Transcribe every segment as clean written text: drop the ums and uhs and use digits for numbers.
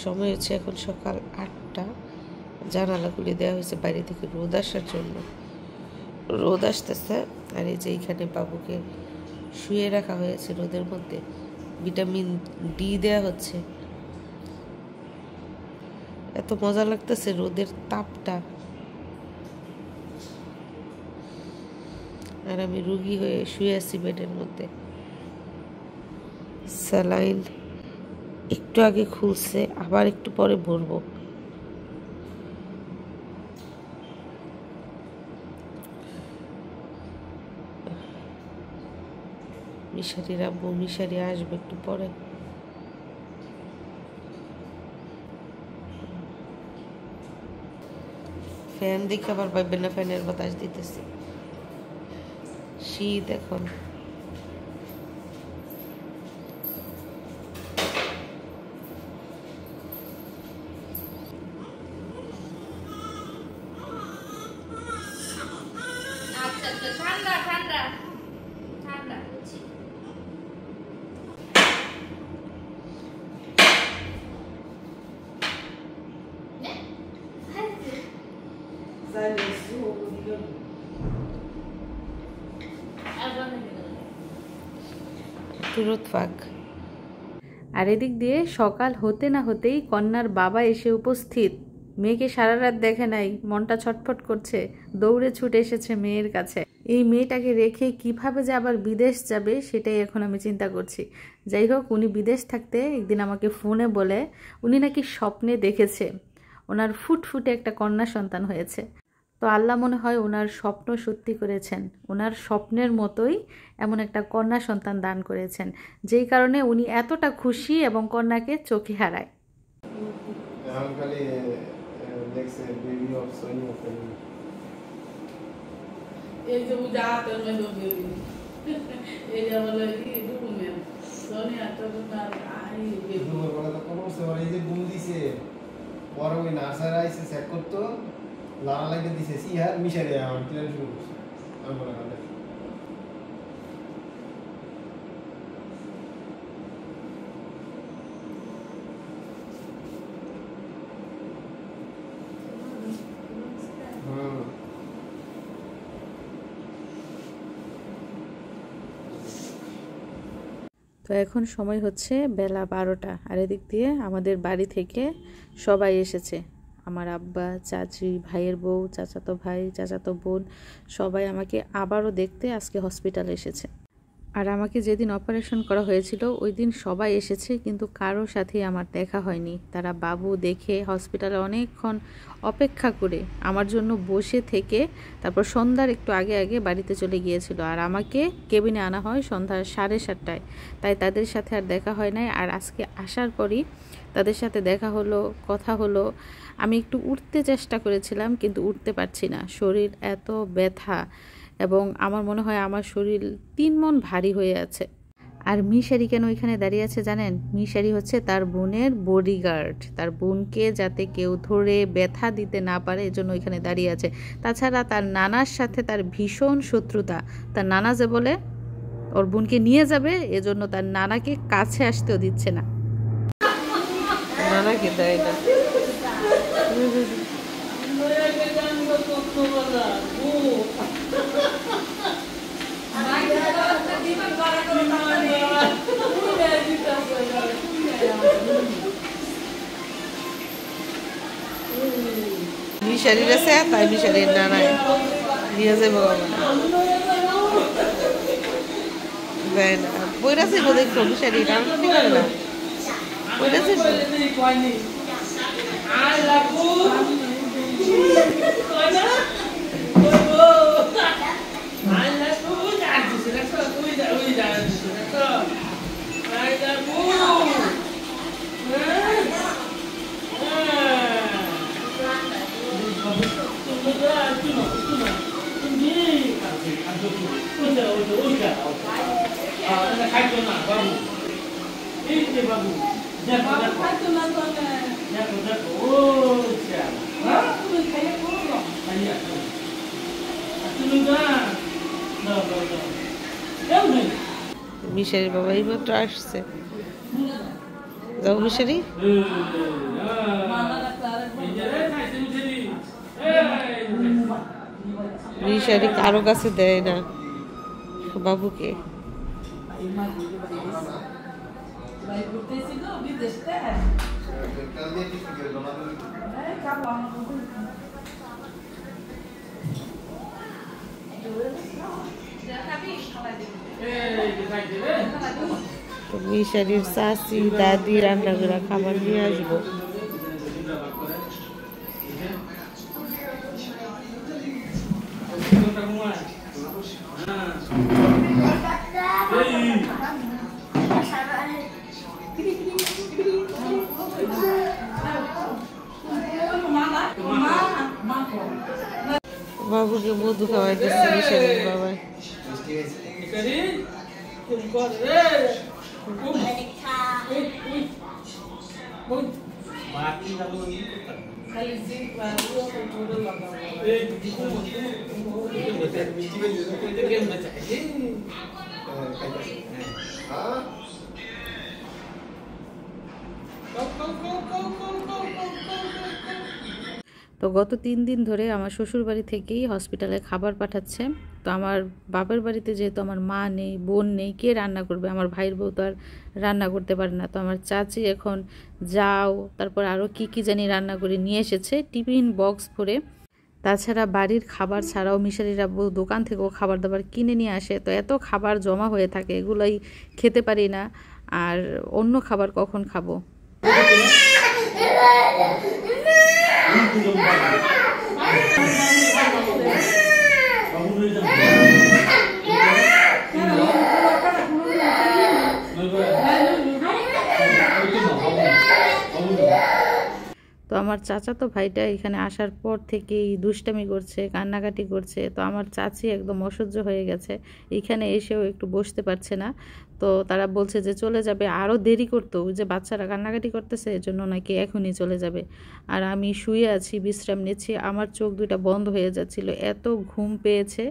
সময় হচ্ছে এখন সকাল 8টা। জানালাগুলি দেওয়া হয়েছে বাইরে থেকে রোদ আসার জন্য। রোদ আসতেছে। আর এই যে এইখানে বাবুকে শুয়ে রাখা হয়েছে রোদের মধ্যে, ভিটামিন ডি দেওয়া হচ্ছে। এত মজা লাগতেছে রোদের তাপটা। আর আমি রুগী হয়ে শুয়ে আছি বেডের মধ্যে। স্যালাইন একটু আগে খুলছে, আবার একটু পরে ভরবো। মিশারির আব্বু, মিশারি আসবে একটু পরে। ফ্যান দেখে আবার ভাববেন না ফ্যানের বাতাস দিতেছি। শীত এখন। ঠান্ডা ঠান্ডা ঠান্ডা আর এদিক দিয়ে সকাল হতে না হতেই কন্যার বাবা এসে উপস্থিত। মেয়েকে সারা রাত দেখে নাই, মনটা ছটফট করছে, দৌড়ে ছুটে এসেছে মেয়ের কাছে। এই মেয়েটাকে রেখে কিভাবে যে আবার বিদেশ যাবে সেটাই এখন আমি চিন্তা করছি। যাই হোক, উনি বিদেশ থাকতে একদিন আমাকে ফোনে বলে উনি নাকি স্বপ্নে দেখেছে ওনার ফুটফুটে একটা কন্যা সন্তান হয়েছে। তো আল্লাহ মনে হয় ওনার স্বপ্ন সত্যি করেছেন, ওনার স্বপ্নের মতোই এমন একটা কন্যা সন্তান দান করেছেন, যেই কারণে উনি এতটা খুশি এবং কন্যাকে চোখে হারায়। লালা লাগে দিছে সিহার মিশারে আমার ক্লিয়ার শুরু করছে আমি বলা কালে তো এখন সময় হচ্ছে বেলা 12টা। আর এদিক দিয়ে আমাদের বাড়ি থেকে সবাই এসেছে। আমার আব্বা, চাচি, ভাইয়ের বউ, চাচাতো ভাই, চাচাতো বোন, সবাই আমাকে আবারও দেখতে আজকে হসপিটালে এসেছে। আর আমাকে যেদিন অপারেশন করা হয়েছিল ওই দিন সবাই এসেছে, কিন্তু কারোর সাথে আমার দেখা হয়নি। তারা বাবু দেখে হসপিটালে অনেকক্ষণ অপেক্ষা করে আমার জন্য বসে থেকে তারপর সন্ধ্যার একটু আগে আগে বাড়িতে চলে গিয়েছিল। আর আমাকে কেবিনে আনা হয় সন্ধ্যা 7:30টায়। তাই তাদের সাথে আর দেখা হয় নাই। আর আজকে আসার পরই তাদের সাথে দেখা হলো, কথা হলো। আমি একটু উঠতে চেষ্টা করেছিলাম, কিন্তু উঠতে পারছি না, শরীর এত ব্যথা এবং আমার মনে হয় আমার শরীর 3 মণ ভারী হয়ে আছে। আর মিশারি কেন ওইখানে দাঁড়িয়ে আছে জানেন? মিশারি হচ্ছে তার বোনের বডিগার্ড, তার বোনকে যাতে কেউ ধরে ব্যথা দিতে না পারে এজন্য ওইখানে দাঁড়িয়ে আছে। তাছাড়া তার নানার সাথে তার ভীষণ শত্রুতা। তার নানা যে বলে ওর বোনকে নিয়ে যাবে, এজন্য তার নানাকে কাছে আসতেও দিচ্ছে না। নানাকে দেয় না। মিশারির আছে তাই মিশারির নানায় নিয়ে যাবো দেয় না। বইরা যাবো দেখো মিশারি রান্নানি করে না, বইরা যাবো। মিশারির বাবা এইমাত্র আসছে। যাও মিশারি। মিশারি কারো কাছে দেয় না বাবুকে। তো মিশারির চাচি দাদি রান্না করে খাবার নিয়ে আসবো। বাবুকে মধু খাওয়াইতেছে মিশারির বাবা। তো গত 3 দিন ধরে আমার শ্বশুর বাড়ি থেকেই হসপিটালে খাবার পাঠাচ্ছে। তো আমার বাপের বাড়িতে যেহেতু আমার মা নেই, বোন নেই, কে রান্না করবে? আমার ভাইয়ের বউ তো আর রান্না করতে পারে না। তো আমার চাচি এখন যাও, তারপর আরও কি জানি রান্না করে নিয়ে এসেছে টিফিন বক্স ভরে। তাছাড়া বাড়ির খাবার ছাড়াও মিশারিরা দোকান থেকেও খাবার দাবার কিনে নিয়ে আসে। তো এত খাবার জমা হয়ে থাকে, এগুলোই খেতে পারি না। আর অন্য খাবার কখন খাবো? তো আমার চাচাতো ভাইটা এখানে আসার পর থেকেই দুষ্টামি করছে, কান্নাকাটি করছে। তো আমার চাচি একদম অসহ্য হয়ে গেছে, এখানে এসেও একটু বসতে পারছে না। তো তারা বলছে যে চলে যাবে, আরও দেরি করতো, ওই যে বাচ্চারা কান্নাকাটি করতেছে এজন্য নাকি এখনই চলে যাবে। আর আমি শুয়ে আছি, বিশ্রাম নিচ্ছি, আমার চোখ দুইটা বন্ধ হয়ে যাচ্ছিল, এত ঘুম পেয়েছে।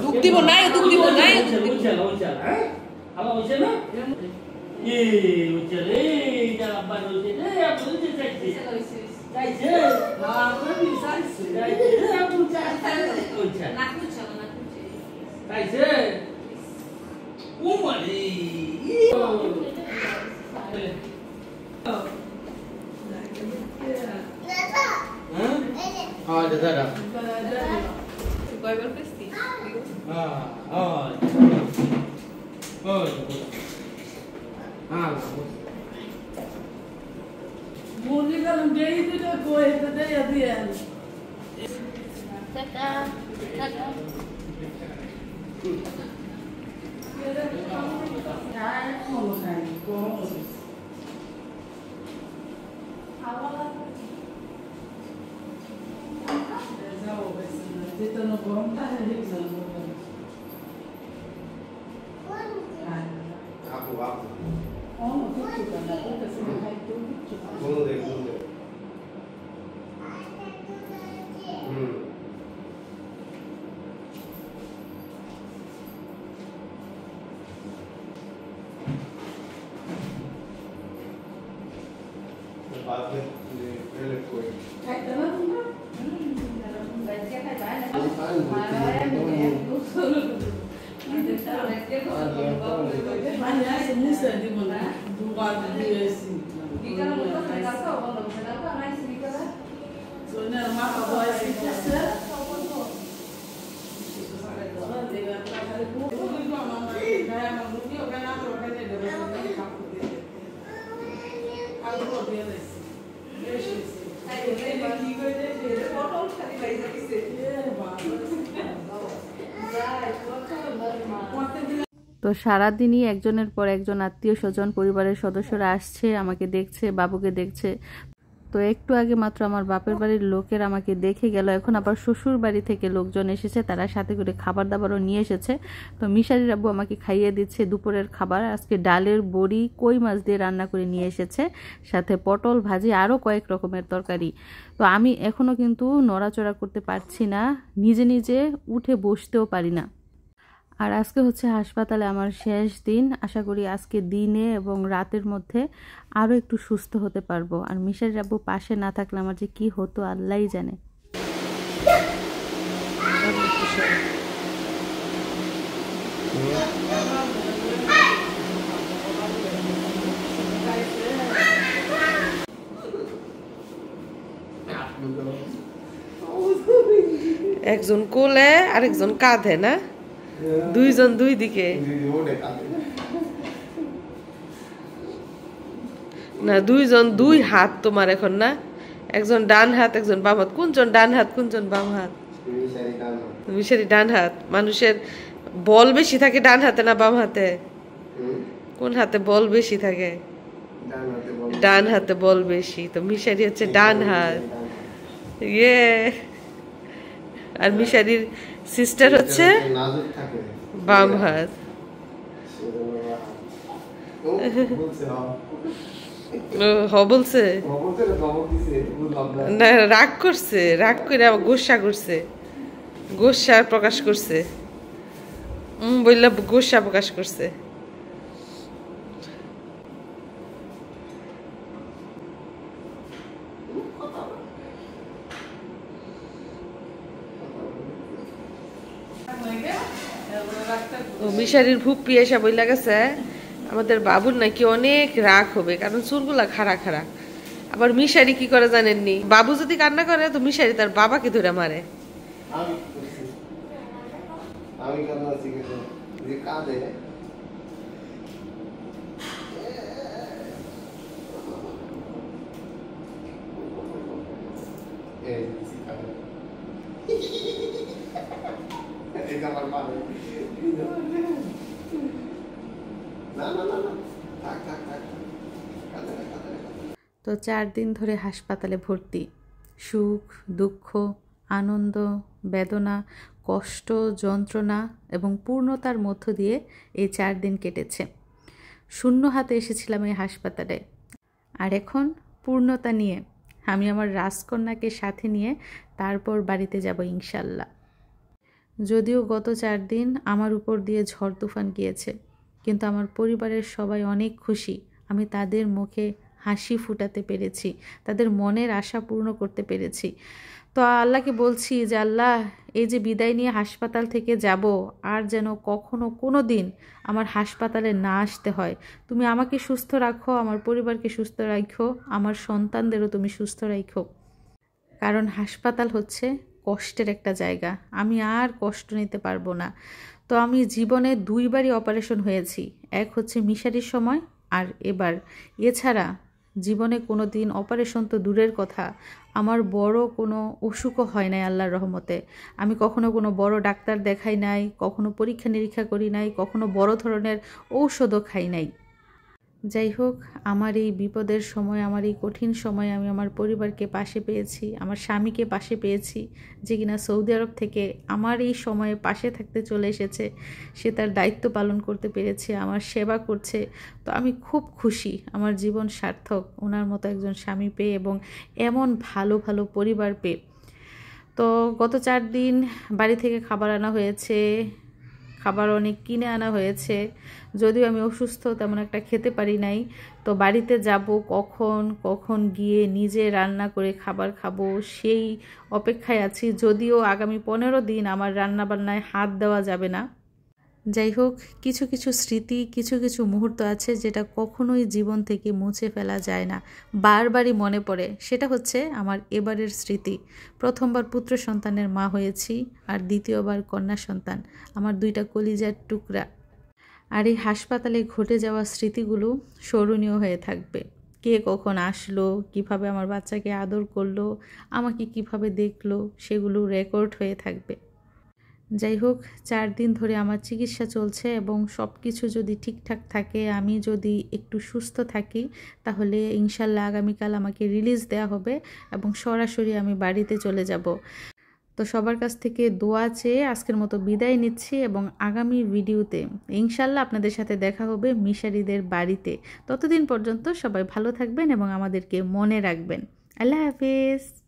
দুঃখ দিব নাই, দুঃখ দিব নাই, তো সারাদিনই একজনের পর একজন আত্মীয় স্বজন পরিবারের সদস্যরা আসছে, আমাকে দেখছে, বাবুকে দেখছে। তো একটু আগে মাত্র আমার বাপের বাড়ির লোকের আমাকে দেখে গেল, এখন আবার শ্বশুর বাড়ি থেকে লোকজন এসেছে, তারা সাথে করে খাবার দাবারও নিয়ে এসেছে। তো মিশারির আব্বু আমাকে খাইয়ে দিচ্ছে দুপুরের খাবার। আজকে ডালের বড়ি কই মাছ দিয়ে রান্না করে নিয়ে এসেছে, সাথে পটল ভাজি, আরও কয়েক রকমের তরকারি। তো আমি এখনও কিন্তু নড়াচড়া করতে পারছি না, নিজে নিজে উঠে বসতেও পারি না। আর আজকে হচ্ছে হাসপাতালে আমার শেষ দিন। আশা করি আজকে দিনে এবং রাতের মধ্যে আরও একটু সুস্থ হতে পারবো। আর মিশারির আব্বু পাশে না থাকলে আমার যে কি হতো আল্লাহই জানে। একজন কোলে আরেকজন কাঁধে না, দুইজন দুই দিকে না, দুইজন দুই হাত তোমার এখন না, একজন ডান হাত একজন বাম হাত। কোনজন ডান হাত কোনজন বাম হাত? মিশারি ডান হাত। মানুষের বল বেশি থাকে ডান হাতে না বাম হাতে? কোন হাতে বল বেশি থাকে? ডান হাতে বল বেশি। তো মিশারি হচ্ছে ডান হাত, ইয়ে। আর মিশারির সিস্টার হচ্ছে বাম হাত। বলছে না, রাগ করছে, রাগ করে গোসা করছে, গোসা প্রকাশ করছে, বললা গোসা প্রকাশ করছে। মিশারির ফুপ্পি এসে বইলা গেছে আমাদের বাবুর নাকি অনেক রাগ হবে, কারণ চুলগুলা খাড়া খাড়া। আবার মিশারি কি করে জানেননি? বাবু যদি কান্না করে তো মিশারি তার বাবাকে ধরে মারে। তো 4 দিন ধরে হাসপাতালে ভর্তি। সুখ, দুঃখ, আনন্দ, বেদনা, কষ্ট, যন্ত্রণা এবং পূর্ণতার মধ্য দিয়ে এই 4 দিন কেটেছে। শূন্য হাতে এসেছিলাম এই হাসপাতালে, আর এখন পূর্ণতা নিয়ে আমি আমার রাজকন্যাকে সাথে নিয়ে তারপর বাড়িতে যাব ইনশাল্লাহ। যদিও গত 4 দিন আমার উপর দিয়ে ঝড় তুফান গিয়েছে, কিন্তু আমার পরিবারের সবাই অনেক খুশি। আমি তাদের মুখে হাসি ফুটাতে পেরেছি, তাদের মনের আশা পূর্ণ করতে পেরেছি। তো আল্লাহকে বলছি যে আল্লাহ, এই যে বিদায় নিয়ে হাসপাতাল থেকে যাব, আর যেন কখনো কোনো দিন আমার হাসপাতালে না আসতে হয়। তুমি আমাকে সুস্থ রাখো, আমার পরিবারকে সুস্থ রাখো, আমার সন্তানদেরও তুমি সুস্থ রাখো। কারণ হাসপাতাল হচ্ছে কষ্টের একটা জায়গা, আমি আর কষ্ট নিতে পারবো না। তো আমি জীবনে 2 বারই অপারেশন হয়েছি, এক হচ্ছে মিশারির সময় আর এবার। এছাড়া জীবনে কোনো দিন অপারেশন তো দূরের কথা, আমার বড় কোনো অসুখও হয় নাই আল্লাহর রহমতে। আমি কখনো কোনো বড় ডাক্তার দেখাই নাই, কখনো পরীক্ষা নিরীক্ষা করি নাই, কখনো বড় ধরনের ঔষধও খাই নাই। যাই হোক, আমার এই বিপদের সময়, আমার এই কঠিন সময়ে আমি আমার পরিবারকে পাশে পেয়েছি, আমার স্বামীকে পাশে পেয়েছি, যে কিনা সৌদি আরব থেকে আমার এই সময়ে পাশে থাকতে চলে এসেছে। সে তার দায়িত্ব পালন করতে পেরেছে, আমার সেবা করছে। তো আমি খুব খুশি, আমার জীবন সার্থক ওনার মতো একজন স্বামী পেয়ে এবং এমন ভালো ভালো পরিবার পেয়ে। তো গত 4 দিন বাড়ি থেকে খাবার আনা হয়েছে, খাবার অনেক কিনে আনা হয়েছে। যদিও আমি অসুস্থ, তেমন একটা খেতে পারি নাই। তো বাড়িতে যাব কখন গিয়ে নিজে রান্না করে খাবার খাবো সেই অপেক্ষায় আছি। যদিও আগামী 15 দিন আমার রান্না বান্নায় হাত দেওয়া যাবে না, যাই হোক, কিছু কিছু স্মৃতি, কিছু কিছু মুহূর্ত আছে যেটা কখনোই জীবন থেকে মুছে ফেলা যায় না, বারবারই মনে পড়ে। সেটা হচ্ছে আমার এবারের স্মৃতি। প্রথমবার পুত্র সন্তানের মা হয়েছি, আর দ্বিতীয়বার কন্যা সন্তান, আমার 2টা কলিজার টুকরা। আর এই হাসপাতালে ঘটে যাওয়া স্মৃতিগুলো স্মরণীয় হয়ে থাকবে। কে কখন আসলো, কিভাবে আমার বাচ্চাকে আদর করলো, আমাকে কিভাবে দেখলো, সেগুলো রেকর্ড হয়ে থাকবে। যাই হোক, 4 দিন ধরে আমার চিকিৎসা চলছে এবং সব কিছু যদি ঠিকঠাক থাকে, আমি যদি একটু সুস্থ থাকি, তাহলে ইনশাল্লাহ আগামীকাল আমাকে রিলিজ দেওয়া হবে এবং সরাসরি আমি বাড়িতে চলে যাব। তো সবার কাছ থেকে দোয়া চেয়ে আজকের মতো বিদায় নিচ্ছি এবং আগামী ভিডিওতে ইনশাল্লাহ আপনাদের সাথে দেখা হবে মিশারিদের বাড়িতে। ততদিন পর্যন্ত সবাই ভালো থাকবেন এবং আমাদেরকে মনে রাখবেন। আল্লাহ হাফেজ।